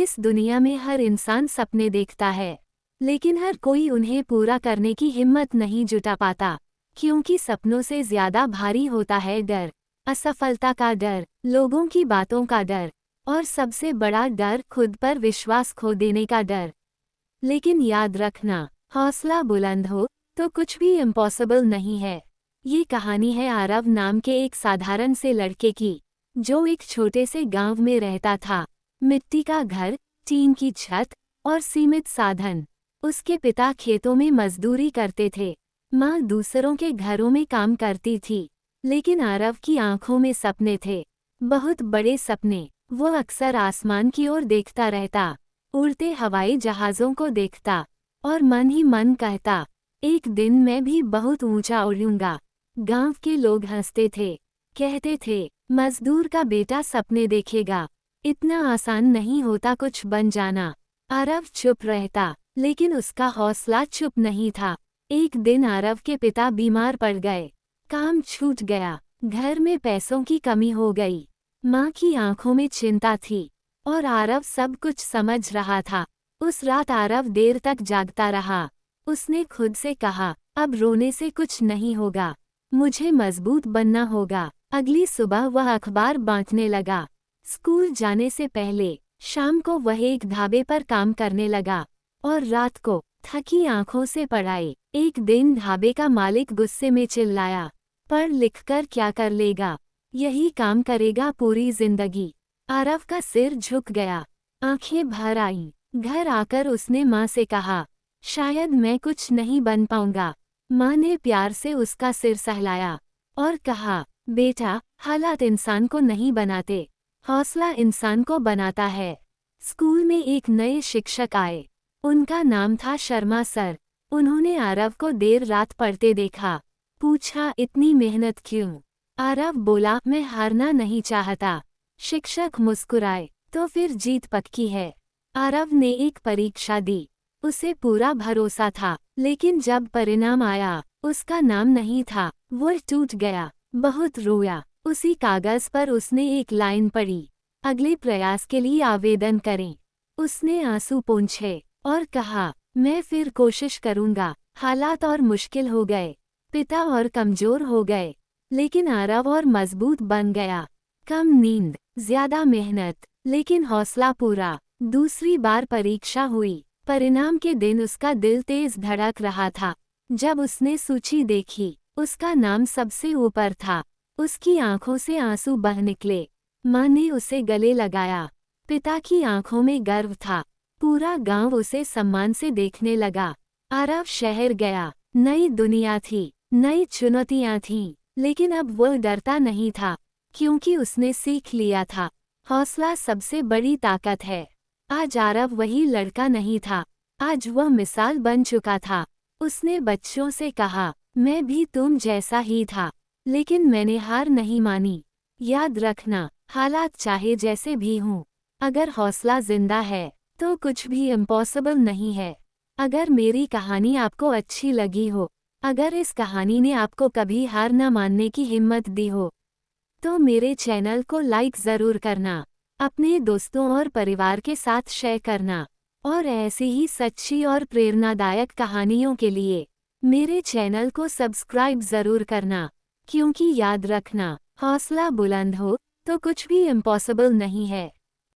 इस दुनिया में हर इंसान सपने देखता है, लेकिन हर कोई उन्हें पूरा करने की हिम्मत नहीं जुटा पाता, क्योंकि सपनों से ज्यादा भारी होता है डर, असफलता का डर, लोगों की बातों का डर, और सबसे बड़ा डर खुद पर विश्वास खो देने का डर। लेकिन याद रखना, हौसला बुलंद हो तो कुछ भी इम्पॉसिबल नहीं है। ये कहानी है आरव नाम के एक साधारण से लड़के की, जो एक छोटे से गांव में रहता था। मिट्टी का घर, टीन की छत और सीमित साधन। उसके पिता खेतों में मजदूरी करते थे, माँ दूसरों के घरों में काम करती थी। लेकिन आरव की आंखों में सपने थे, बहुत बड़े सपने। वो अक्सर आसमान की ओर देखता रहता, उड़ते हवाई जहाज़ों को देखता और मन ही मन कहता, एक दिन मैं भी बहुत ऊंचा उड़ूंगा। गांव के लोग हंसते थे, कहते थे, मजदूर का बेटा सपने देखेगा, इतना आसान नहीं होता कुछ बन जाना। आरव चुप रहता, लेकिन उसका हौसला चुप नहीं था। एक दिन आरव के पिता बीमार पड़ गए, काम छूट गया, घर में पैसों की कमी हो गई। माँ की आंखों में चिंता थी और आरव सब कुछ समझ रहा था। उस रात आरव देर तक जागता रहा। उसने खुद से कहा, अब रोने से कुछ नहीं होगा, मुझे मजबूत बनना होगा। अगली सुबह वह अखबार बांटने लगा। स्कूल जाने से पहले शाम को वह एक ढाबे पर काम करने लगा और रात को थकी आंखों से पढ़ाई। एक दिन ढाबे का मालिक गुस्से में चिल्लाया, पढ़ लिखकर क्या कर लेगा, यही काम करेगा पूरी जिंदगी। आरव का सिर झुक गया, आंखें भर आईं। घर आकर उसने माँ से कहा, शायद मैं कुछ नहीं बन पाऊंगा। माँ ने प्यार से उसका सिर सहलाया और कहा, बेटा, हालात इंसान को नहीं बनाते, हौसला इंसान को बनाता है। स्कूल में एक नए शिक्षक आए, उनका नाम था शर्मा सर। उन्होंने आरव को देर रात पढ़ते देखा, पूछा, इतनी मेहनत क्यों? आरव बोला, मैं हारना नहीं चाहता। शिक्षक मुस्कुराए, तो फिर जीत पक्की है। आरव ने एक परीक्षा दी, उसे पूरा भरोसा था, लेकिन जब परिणाम आया, उसका नाम नहीं था। वो टूट गया, बहुत रोया। उसी कागज पर उसने एक लाइन पढ़ी, अगले प्रयास के लिए आवेदन करें। उसने आंसू पोंछे और कहा, मैं फिर कोशिश करूंगा। हालात और मुश्किल हो गए, पिता और कमजोर हो गए, लेकिन आरव और मजबूत बन गया। कम नींद, ज्यादा मेहनत, लेकिन हौसला पूरा। दूसरी बार परीक्षा हुई। परिणाम के दिन उसका दिल तेज धड़क रहा था। जब उसने सूची देखी, उसका नाम सबसे ऊपर था। उसकी आंखों से आंसू बह निकले। माँ ने उसे गले लगाया, पिता की आंखों में गर्व था। पूरा गांव उसे सम्मान से देखने लगा। आरव शहर गया, नई दुनिया थी, नई चुनौतियां थीं, लेकिन अब वो डरता नहीं था, क्योंकि उसने सीख लिया था, हौसला सबसे बड़ी ताकत है। आज आरव वही लड़का नहीं था, आज वह मिसाल बन चुका था। उसने बच्चों से कहा, मैं भी तुम जैसा ही था, लेकिन मैंने हार नहीं मानी। याद रखना, हालात चाहे जैसे भी हों, अगर हौसला जिंदा है तो कुछ भी इम्पॉसिबल नहीं है। अगर मेरी कहानी आपको अच्छी लगी हो, अगर इस कहानी ने आपको कभी हार न मानने की हिम्मत दी हो, तो मेरे चैनल को लाइक ज़रूर करना, अपने दोस्तों और परिवार के साथ शेयर करना, और ऐसी ही सच्ची और प्रेरणादायक कहानियों के लिए मेरे चैनल को सब्सक्राइब ज़रूर करना, क्योंकि याद रखना, हौसला बुलंद हो तो कुछ भी इम्पॉसिबल नहीं है।